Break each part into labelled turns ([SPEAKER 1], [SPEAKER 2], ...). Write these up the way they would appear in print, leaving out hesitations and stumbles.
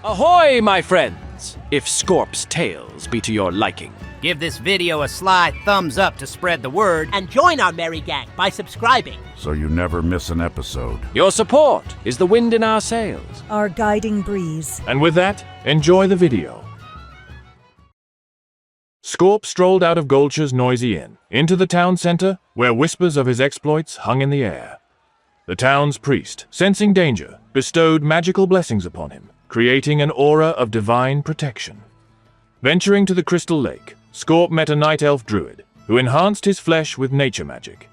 [SPEAKER 1] Ahoy, my friends! If Scorp's tales be to your liking.
[SPEAKER 2] Give this video a sly thumbs up to spread the word.
[SPEAKER 3] And join our merry gang by subscribing,
[SPEAKER 4] so you never miss an episode.
[SPEAKER 1] Your support is the wind in our sails.
[SPEAKER 5] Our guiding breeze.
[SPEAKER 6] And with that, enjoy the video. Scorp strolled out of Goldshire's noisy inn, into the town center, where whispers of his exploits hung in the air. The town's priest, sensing danger, bestowed magical blessings upon him, creating an aura of divine protection. Venturing to the Crystal Lake, Scorp met a night elf druid, who enhanced his flesh with nature magic.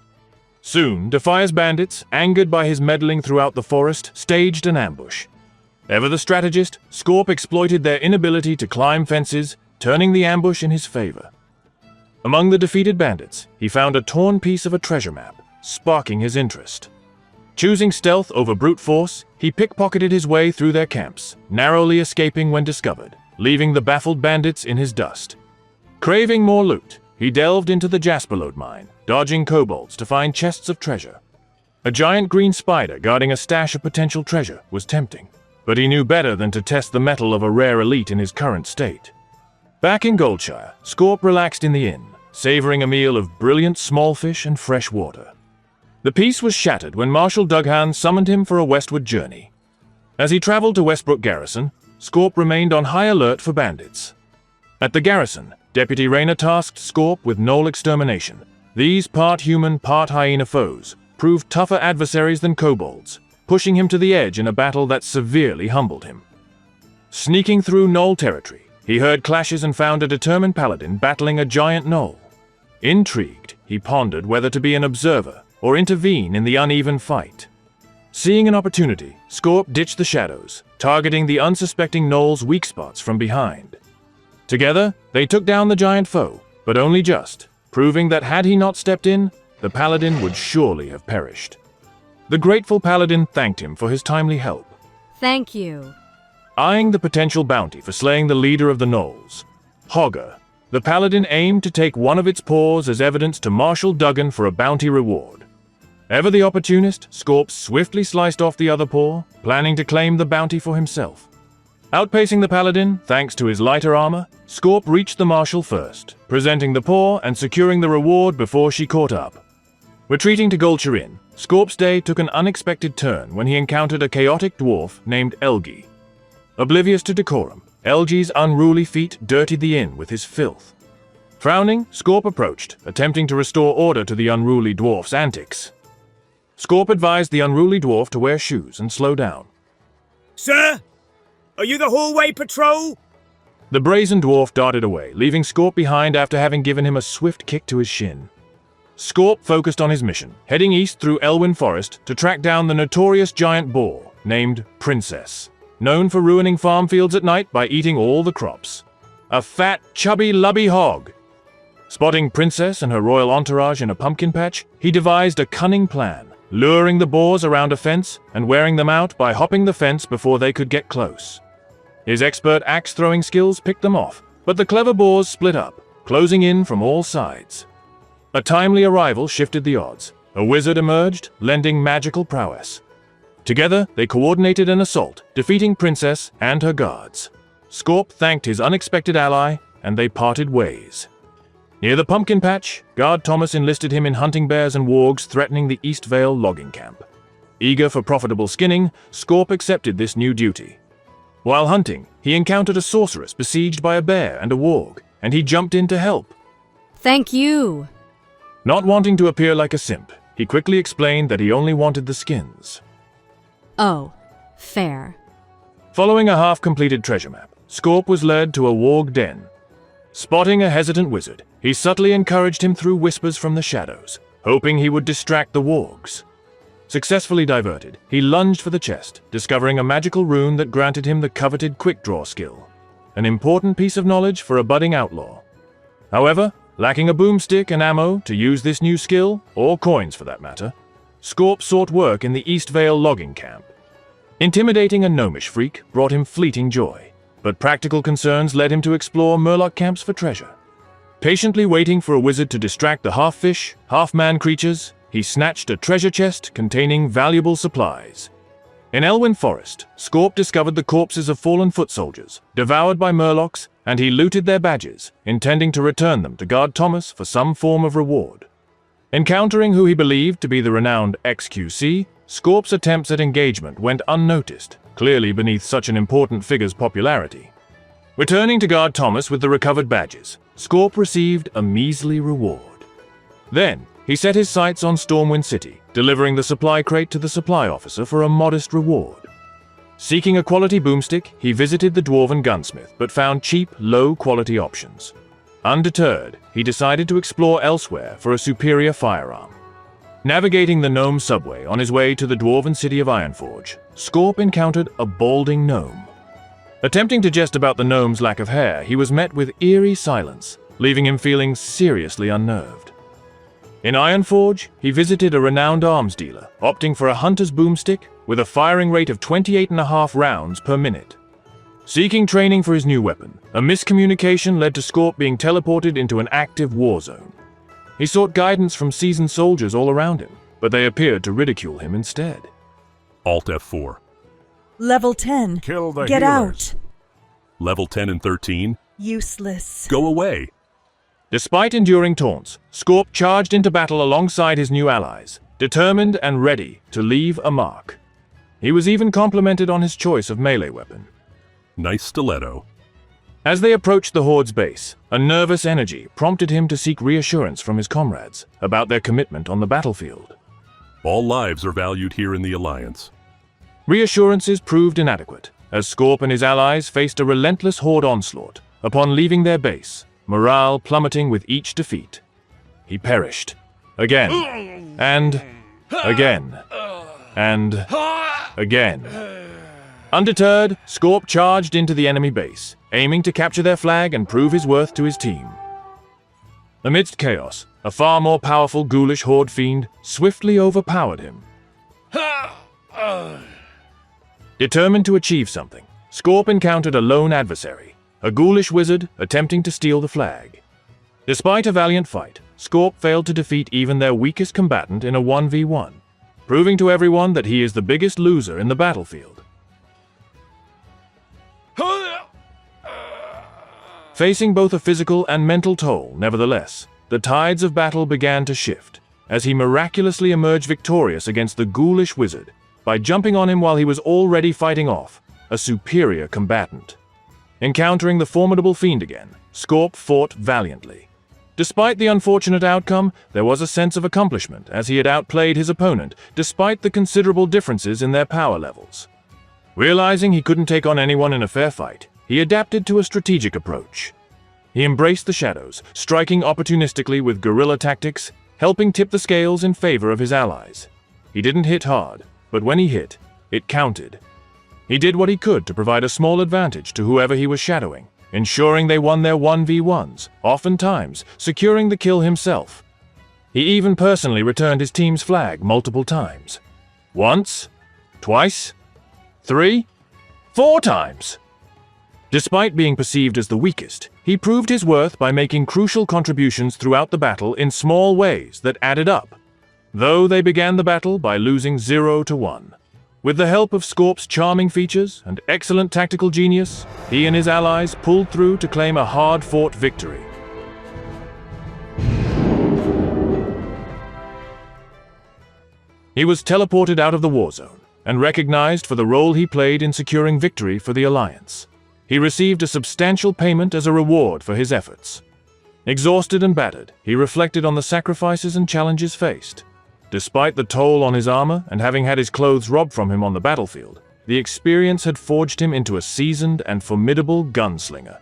[SPEAKER 6] Soon, Defire's bandits, angered by his meddling throughout the forest, staged an ambush. Ever the strategist, Scorp exploited their inability to climb fences, turning the ambush in his favor. Among the defeated bandits, he found a torn piece of a treasure map, sparking his interest. Choosing stealth over brute force, he pickpocketed his way through their camps, narrowly escaping when discovered, leaving the baffled bandits in his dust. Craving more loot, he delved into the Jasperlode mine, dodging kobolds to find chests of treasure. A giant green spider guarding a stash of potential treasure was tempting, but he knew better than to test the mettle of a rare elite in his current state. Back in Goldshire, Scorp relaxed in the inn, savoring a meal of brilliant small fish and fresh water. The peace was shattered when Marshal Dughan summoned him for a westward journey. As he traveled to Westbrook Garrison, Scorp remained on high alert for bandits. At the garrison, Deputy Rayner tasked Scorp with gnoll extermination. These part-human, part-hyena foes proved tougher adversaries than kobolds, pushing him to the edge in a battle that severely humbled him. Sneaking through gnoll territory, he heard clashes and found a determined paladin battling a giant gnoll. Intrigued, he pondered whether to be an observer or intervene in the uneven fight. Seeing an opportunity, Scorp ditched the shadows, targeting the unsuspecting gnoll's weak spots from behind. Together, they took down the giant foe, but only just, proving that had he not stepped in, the paladin would surely have perished. The grateful paladin thanked him for his timely help.
[SPEAKER 7] Thank you.
[SPEAKER 6] Eyeing the potential bounty for slaying the leader of the gnolls, Hogger, the paladin aimed to take one of its paws as evidence to Marshal Dughan for a bounty reward. Ever the opportunist, Scorp swiftly sliced off the other paw, planning to claim the bounty for himself. Outpacing the paladin, thanks to his lighter armor, Scorp reached the marshal first, presenting the paw and securing the reward before she caught up. Retreating to Goldshire Inn, Scorp's day took an unexpected turn when he encountered a chaotic dwarf named Elgi. Oblivious to decorum, Elgi's unruly feet dirtied the inn with his filth. Frowning, Scorp approached, attempting to restore order to the unruly dwarf's antics. Scorp advised the unruly dwarf to wear shoes and slow down.
[SPEAKER 8] Sir? Are you the hallway patrol?
[SPEAKER 6] The brazen dwarf darted away, leaving Scorp behind after having given him a swift kick to his shin. Scorp focused on his mission, heading east through Elwyn Forest to track down the notorious giant boar named Princess, known for ruining farm fields at night by eating all the crops. A fat, chubby, lubby hog. Spotting Princess and her royal entourage in a pumpkin patch, he devised a cunning plan, luring the boars around a fence and wearing them out by hopping the fence before they could get close. His expert axe-throwing skills picked them off, but the clever boars split up, closing in from all sides. A timely arrival shifted the odds. A wizard emerged, lending magical prowess. Together, they coordinated an assault, defeating Princess and her guards. Scorp thanked his unexpected ally, and they parted ways. Near the pumpkin patch, Guard Thomas enlisted him in hunting bears and wargs threatening the East Vale logging camp. Eager for profitable skinning, Scorp accepted this new duty. While hunting, he encountered a sorceress besieged by a bear and a warg, and he jumped in to help.
[SPEAKER 7] Thank you.
[SPEAKER 6] Not wanting to appear like a simp, he quickly explained that he only wanted the skins.
[SPEAKER 7] Oh, fair.
[SPEAKER 6] Following a half-completed treasure map, Scorp was led to a warg den. Spotting a hesitant wizard, he subtly encouraged him through whispers from the shadows, hoping he would distract the wargs. Successfully diverted, he lunged for the chest, discovering a magical rune that granted him the coveted quick-draw skill, an important piece of knowledge for a budding outlaw. However, lacking a boomstick and ammo to use this new skill, or coins for that matter, Scorp sought work in the East Vale logging camp. Intimidating a gnomish freak brought him fleeting joy, but practical concerns led him to explore murloc camps for treasure. Patiently waiting for a wizard to distract the half-fish, half-man creatures, he snatched a treasure chest containing valuable supplies. In Elwyn Forest, Scorp discovered the corpses of fallen foot soldiers, devoured by murlocs, and he looted their badges, intending to return them to Guard Thomas for some form of reward. Encountering who he believed to be the renowned XQC, Scorp's attempts at engagement went unnoticed, clearly beneath such an important figure's popularity. Returning to Guard Thomas with the recovered badges, Scorp received a measly reward. Then, he set his sights on Stormwind City, delivering the supply crate to the supply officer for a modest reward. Seeking a quality boomstick, he visited the Dwarven gunsmith but found cheap, low-quality options. Undeterred, he decided to explore elsewhere for a superior firearm. Navigating the gnome subway on his way to the Dwarven city of Ironforge, Scorp encountered a balding gnome. Attempting to jest about the gnome's lack of hair, he was met with eerie silence, leaving him feeling seriously unnerved. In Ironforge, he visited a renowned arms dealer, opting for a hunter's boomstick with a firing rate of 28.5 rounds per minute. Seeking training for his new weapon, a miscommunication led to Scorp being teleported into an active war zone. He sought guidance from seasoned soldiers all around him, but they appeared to ridicule him instead.
[SPEAKER 5] Alt F4.
[SPEAKER 9] Level 10.
[SPEAKER 4] Kill the
[SPEAKER 9] Get
[SPEAKER 4] healers.
[SPEAKER 9] out.
[SPEAKER 5] Level 10 and 13.
[SPEAKER 9] Useless.
[SPEAKER 5] Go away.
[SPEAKER 6] Despite enduring taunts, Scorp charged into battle alongside his new allies, determined and ready to leave a mark. He was even complimented on his choice of melee weapon.
[SPEAKER 5] Nice stiletto.
[SPEAKER 6] As they approached the Horde's base, a nervous energy prompted him to seek reassurance from his comrades about their commitment on the battlefield.
[SPEAKER 5] All lives are valued here in the Alliance.
[SPEAKER 6] Reassurances proved inadequate, as Scorp and his allies faced a relentless Horde onslaught upon leaving their base, morale plummeting with each defeat. He perished. Again. And again. And again. Undeterred, Scorp charged into the enemy base, aiming to capture their flag and prove his worth to his team. Amidst chaos, a far more powerful ghoulish Horde fiend swiftly overpowered him. Determined to achieve something, Scorp encountered a lone adversary, a ghoulish wizard attempting to steal the flag. Despite a valiant fight, Scorp failed to defeat even their weakest combatant in a 1v1, proving to everyone that he is the biggest loser in the battlefield. Facing both a physical and mental toll, nevertheless, the tides of battle began to shift, as he miraculously emerged victorious against the ghoulish wizard by jumping on him while he was already fighting off a superior combatant. Encountering the formidable fiend again, Scorp fought valiantly. Despite the unfortunate outcome, there was a sense of accomplishment as he had outplayed his opponent despite the considerable differences in their power levels. Realizing he couldn't take on anyone in a fair fight, he adapted to a strategic approach. He embraced the shadows, striking opportunistically with guerrilla tactics, helping tip the scales in favor of his allies. He didn't hit hard, but when he hit, it counted. He did what he could to provide a small advantage to whoever he was shadowing, ensuring they won their 1v1s, oftentimes securing the kill himself. He even personally returned his team's flag multiple times. Once, twice, 3, 4 times. Despite being perceived as the weakest, he proved his worth by making crucial contributions throughout the battle in small ways that added up, though they began the battle by losing 0-1. With the help of Scorp's charming features and excellent tactical genius, he and his allies pulled through to claim a hard-fought victory. He was teleported out of the war zone and recognized for the role he played in securing victory for the Alliance. He received a substantial payment as a reward for his efforts. Exhausted and battered, he reflected on the sacrifices and challenges faced. Despite the toll on his armor and having had his clothes robbed from him on the battlefield, the experience had forged him into a seasoned and formidable gunslinger.